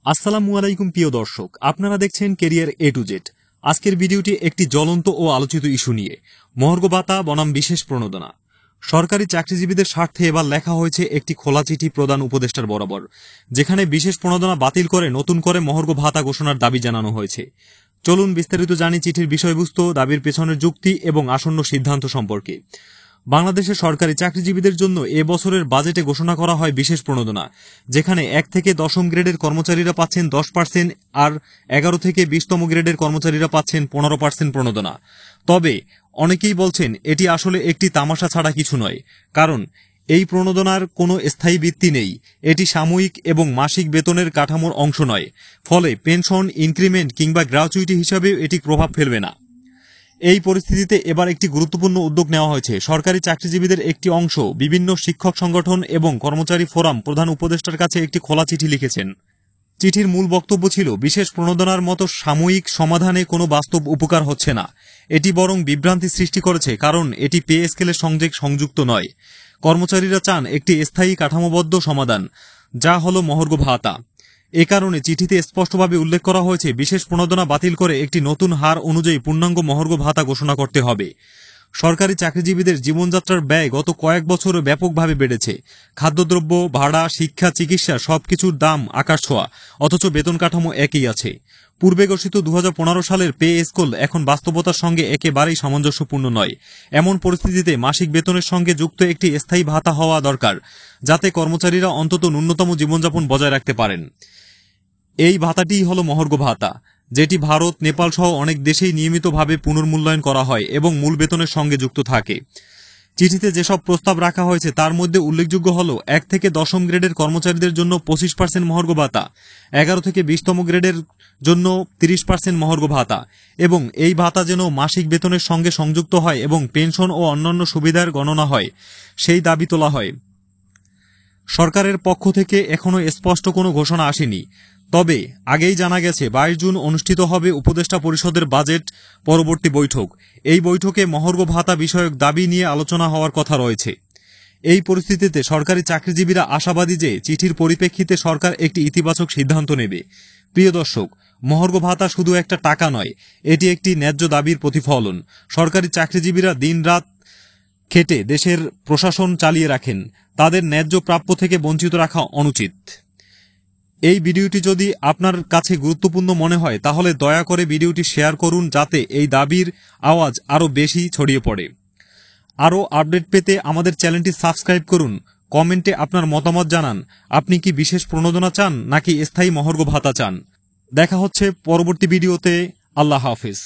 আসসালামু আলাইকুম প্রিয় দর্শক, আপনারা দেখছেন ক্যারিয়ার এ টু জেড। আজকের ভিডিওটি একটি জ্বলন্ত ও আলোচিত ইস্যু নিয়ে, মহার্ঘ ভাতা বনাম বিশেষ প্রণোদনা। সরকারি চাকরিজীবীদের স্বার্থে এবার লেখা হয়েছে একটি খোলা চিঠি প্রধান উপদেষ্টার বরাবর, যেখানে বিশেষ প্রণোদনা বাতিল করে নতুন করে মহার্ঘ ভাতা ঘোষণার দাবি জানানো হয়েছে। চলুন বিস্তারিত জানি চিঠির বিষয়বস্তু, দাবির পেছনের যুক্তি এবং আসন্ন সিদ্ধান্ত সম্পর্কে। বাংলাদেশের সরকারি চাকরিজীবীদের জন্য এ বছরের বাজেটে ঘোষণা করা হয় বিশেষ প্রণোদনা, যেখানে 1 থেকে 10ম গ্রেডের কর্মচারীরা পাচ্ছেন 10% আর 11 থেকে 20তম গ্রেডের কর্মচারীরা পাচ্ছেন 15% প্রণোদনা। তবে অনেকেই বলছেন এটি আসলে একটি তামাশা ছাড়া কিছু নয়, কারণ এই প্রণোদনার কোনো স্থায়ী ভিত্তি নেই। এটি সাময়িক এবং মাসিক বেতনের কাঠামোর অংশ নয়, ফলে পেনশন, ইনক্রিমেন্ট কিংবা গ্র্যাচুইটি হিসাবে এটি প্রভাব ফেলবে না। এই পরিস্থিতিতে এবার একটি গুরুত্বপূর্ণ উদ্যোগ নেওয়া হয়েছে। সরকারি চাকরিজীবীদের একটি অংশ বিভিন্ন শিক্ষক সংগঠন এবং কর্মচারী ফোরাম প্রধান উপদেষ্টার কাছে একটি খোলা চিঠি লিখেছেন। চিঠির মূল বক্তব্য ছিল, বিশেষ প্রণোদনার মতো সাময়িক সমাধানে কোনো বাস্তব উপকার হচ্ছে না, এটি বরং বিভ্রান্তি সৃষ্টি করেছে, কারণ এটি পে স্কেলের সঙ্গে সংযুক্ত নয়। কর্মচারীরা চান একটি স্থায়ী কাঠামোবদ্ধ সমাধান, যা হল মহার্ঘ ভাতা। এ কারণে চিঠিতে স্পষ্টভাবে উল্লেখ করা হয়েছে, বিশেষ প্রণোদনা বাতিল করে একটি নতুন হার অনুযায়ী পূর্ণাঙ্গ মহার্ঘ ভাতা ঘোষণা করতে হবে। সরকারি চাকরিজীবীদের জীবনযাত্রার ব্যয় গত কয়েক বছরে ব্যাপকভাবে বেড়েছে। খাদ্যদ্রব্য, ভাড়া, শিক্ষা, চিকিৎসা সবকিছুর দাম আকাশ ছোঁয়া, অথচ বেতন কাঠামো একই আছে। পূর্বে ঘোষিত 2015 সালের পে স্কেল এখন বাস্তবতার সঙ্গে একেবারেই সামঞ্জস্যপূর্ণ নয়। এমন পরিস্থিতিতে মাসিক বেতনের সঙ্গে যুক্ত একটি স্থায়ী ভাতা হওয়া দরকার, যাতে কর্মচারীরা অন্তত ন্যূনতম জীবনযাপন বজায় রাখতে পারেন। এই ভাতাটিই হল মহার্ঘ ভাতা, যেটি ভারত, নেপাল সহ অনেক দেশেই নিয়মিতভাবে পুনর্মূল্যায়ন করা হয় এবং মূল বেতনের সঙ্গে যুক্ত থাকে। চিঠিতে যেসব প্রস্তাব রাখা হয়েছে তার মধ্যে উল্লেখযোগ্য হল 1 থেকে 10ম গ্রেডের কর্মচারীদের জন্য 25% মহার্ঘ ভাতা, 11 থেকে 20তম গ্রেডের জন্য 30% মহার্ঘ ভাতা, এবং এই ভাতা যেন মাসিক বেতনের সঙ্গে সংযুক্ত হয় এবং পেনশন ও অন্যান্য সুবিধার গণনা হয়, সেই দাবি তোলা হয়। সরকারের পক্ষ থেকে এখনো স্পষ্ট কোনো ঘোষণা আসেনি, তবে আগেই জানা গেছে 22 জুন অনুষ্ঠিত হবে উপদেষ্টা পরিষদের বাজেট পরবর্তী বৈঠক। এই বৈঠকে মহার্ঘ ভাতা বিষয়ক দাবি নিয়ে আলোচনা হওয়ার কথা রয়েছে। এই পরিস্থিতিতে সরকারি চাকরিজীবীরা আশাবাদী যে চিঠির পরিপ্রেক্ষিতে সরকার একটি ইতিবাচক সিদ্ধান্ত নেবে। প্রিয় দর্শক, মহার্ঘ ভাতা শুধু একটা টাকা নয়, এটি একটি ন্যায্য দাবির প্রতিফলন। সরকারি চাকরিজীবীরা দিনরাত খেটে দেশের প্রশাসন চালিয়ে রাখেন, তাদের ন্যায্য প্রাপ্য থেকে বঞ্চিত রাখা অনুচিত। এই ভিডিওটি যদি আপনার কাছে গুরুত্বপূর্ণ মনে হয় তাহলে দয়া করে ভিডিওটি শেয়ার করুন, যাতে এই দাবির আওয়াজ আরও বেশি ছড়িয়ে পড়ে। আরও আপডেট পেতে আমাদের চ্যানেলটি সাবস্ক্রাইব করুন। কমেন্টে আপনার মতামত জানান, আপনি কি বিশেষ প্রণোদনা চান নাকি স্থায়ী মহার্ঘ ভাতা চান। দেখা হচ্ছে পরবর্তী ভিডিওতে। আল্লাহ হাফেজ।